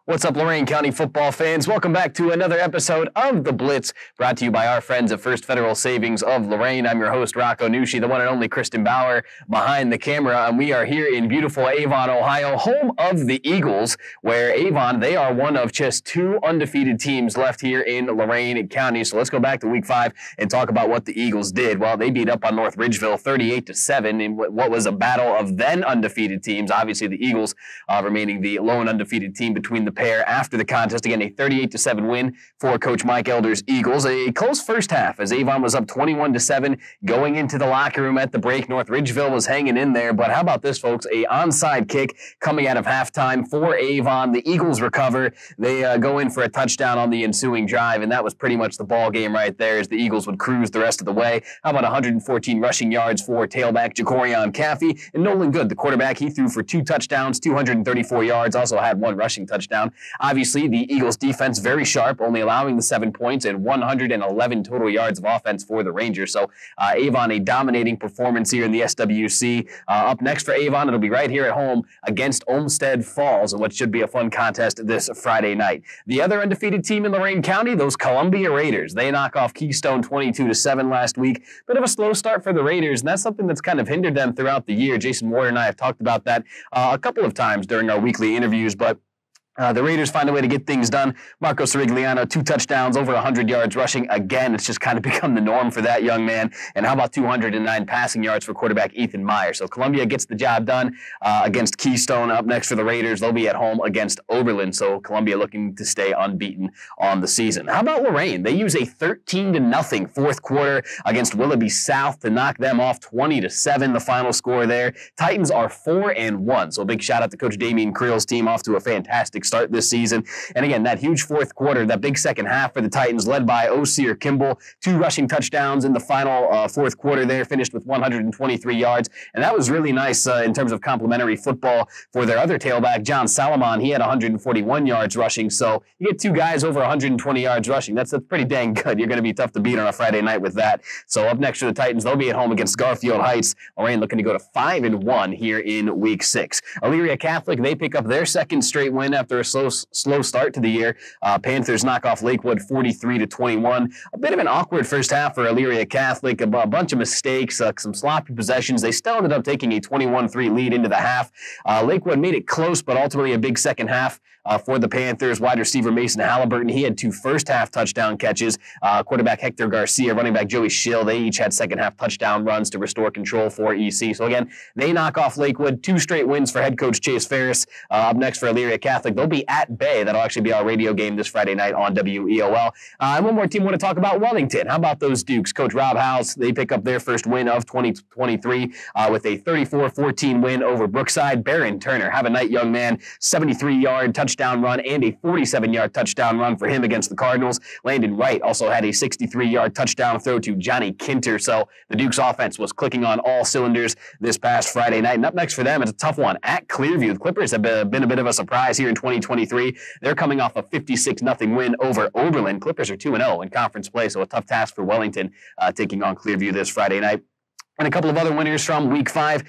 What's up, Lorain County football fans? Welcome back to another episode of The Blitz, brought to you by our friends at First Federal Savings of Lorain. I'm your host, Rocco Nushi, the one and only Kristen Bauer behind the camera, and we are here in beautiful Avon, Ohio, home of the Eagles, where Avon, they are one of just two undefeated teams left here in Lorain County. So let's go back to Week 5 and talk about what the Eagles did. Well, they beat up on North Ridgeville 38-7 in what was a battle of then undefeated teams. Obviously, the Eagles remaining the lone undefeated team between the pair after the contest. Again, a 38-7 win for Coach Mike Elder's Eagles. A close first half as Avon was up 21-7 going into the locker room at the break. North Ridgeville was hanging in there, but how about this, folks? A onside kick coming out of halftime for Avon. The Eagles recover. They go in for a touchdown on the ensuing drive, and that was pretty much the ball game right there as the Eagles would cruise the rest of the way. How about 114 rushing yards for tailback Jacorian Caffey? And Nolan Good, the quarterback, he threw for 2 touchdowns, 234 yards, also had 1 rushing touchdown. Obviously, the Eagles defense very sharp, only allowing the 7 points and 111 total yards of offense for the Rangers. So Avon, a dominating performance here in the SWC. Up next for Avon, it'll be right here at home against Olmsted Falls, in what should be a fun contest this Friday night. The other undefeated team in Lorain County, those Columbia Raiders. They knock off Keystone 22-7 last week. Bit of a slow start for the Raiders, and that's something that's kind of hindered them throughout the year. Jason Ward and I have talked about that a couple of times during our weekly interviews, but the Raiders find a way to get things done. Marco Sirigliano, 2 touchdowns, over 100 yards rushing. Again, it's just kind of become the norm for that young man. And how about 209 passing yards for quarterback Ethan Meyer? So Columbia gets the job done against Keystone. Up next for the Raiders, they'll be at home against Oberlin. So Columbia looking to stay unbeaten on the season. How about Lorain? They use a 13-0 fourth quarter against Willoughby South to knock them off 20-7, the final score there. Titans are 4-1. So a big shout out to Coach Damian Creel's team, off to a fantastic start this season. And again, that huge fourth quarter, that big second half for the Titans, led by Osir Kimball, 2 rushing touchdowns in the final fourth quarter there, finished with 123 yards. And that was really nice in terms of complimentary football for their other tailback, John Salomon. He had 141 yards rushing. So you get 2 guys over 120 yards rushing. That's pretty dang good. You're going to be tough to beat on a Friday night with that. So up next for the Titans, they'll be at home against Garfield Heights. Lorain looking to go to 5-1 here in Week 6. Elyria Catholic, they pick up their second straight win after a slow start to the year. Panthers knock off Lakewood 43-21. A bit of an awkward first half for Elyria Catholic. A bunch of mistakes, some sloppy possessions. They still ended up taking a 21-3 lead into the half. Lakewood made it close, but ultimately a big second half for the Panthers. Wide receiver Mason Halliburton, he had 2 first-half touchdown catches. Quarterback Hector Garcia, running back Joey Schill, they each had second-half touchdown runs to restore control for EC. So again, they knock off Lakewood. 2 straight wins for head coach Chase Ferris. Up next for Elyria Catholic, they'll be at Bay. That'll actually be our radio game this Friday night on WEOL. And one more team I want to talk about, Wellington. How about those Dukes? Coach Rob Howes, they pick up their first win of 2023 with a 34-14 win over Brookside. Barron Turner, have a night, young man. 73-yard touchdown run and a 47-yard touchdown run for him against the Cardinals. Landon Wright also had a 63-yard touchdown throw to Johnny Kinter. So the Dukes offense was clicking on all cylinders this past Friday night. And up next for them, it's a tough one at Clearview. The Clippers have been a bit of a surprise here in 2023. They're coming off a 56-0 win over Oberlin. Clippers are 2-0 in conference play, so a tough task for Wellington taking on Clearview this Friday night. And a couple of other winners from Week 5.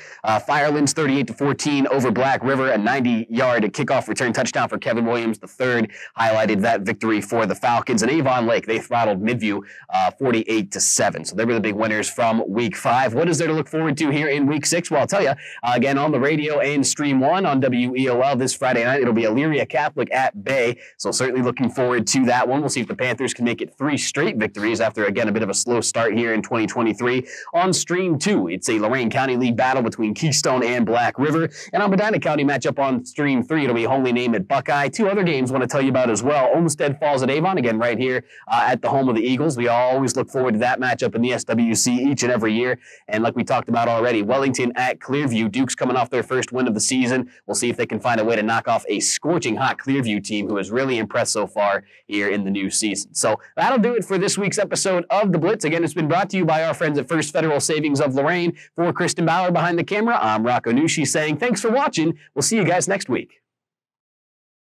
Firelands 38-14 over Black River. A 90-yard kickoff return touchdown for Kevin Williams III highlighted that victory for the Falcons. And Avon Lake, they throttled Midview 48-7. So they were the big winners from Week 5. What is there to look forward to here in Week 6? Well, I'll tell you, again, on the radio and Stream 1 on WEOL this Friday night, it'll be Elyria Catholic at Bay. So certainly looking forward to that one. We'll see if the Panthers can make it 3 straight victories after, again, a bit of a slow start here in 2023. On Stream 2, it's a Lorain County League battle between Keystone and Black River. And on Medina County matchup on Stream 3, it'll be Holy Name at Buckeye. 2 other games I want to tell you about as well. Olmsted Falls at Avon, again, right here at the home of the Eagles. We always look forward to that matchup in the SWC each and every year. And like we talked about already, Wellington at Clearview. Dukes coming off their first win of the season. We'll see if they can find a way to knock off a scorching hot Clearview team who has really impressed so far here in the new season. So that'll do it for this week's episode of The Blitz. Again, it's been brought to you by our friends at First Federal Savings of Lorain. For Kristen Bauer behind the camera, I'm Rocco Nushi saying thanks for watching. We'll see you guys next week.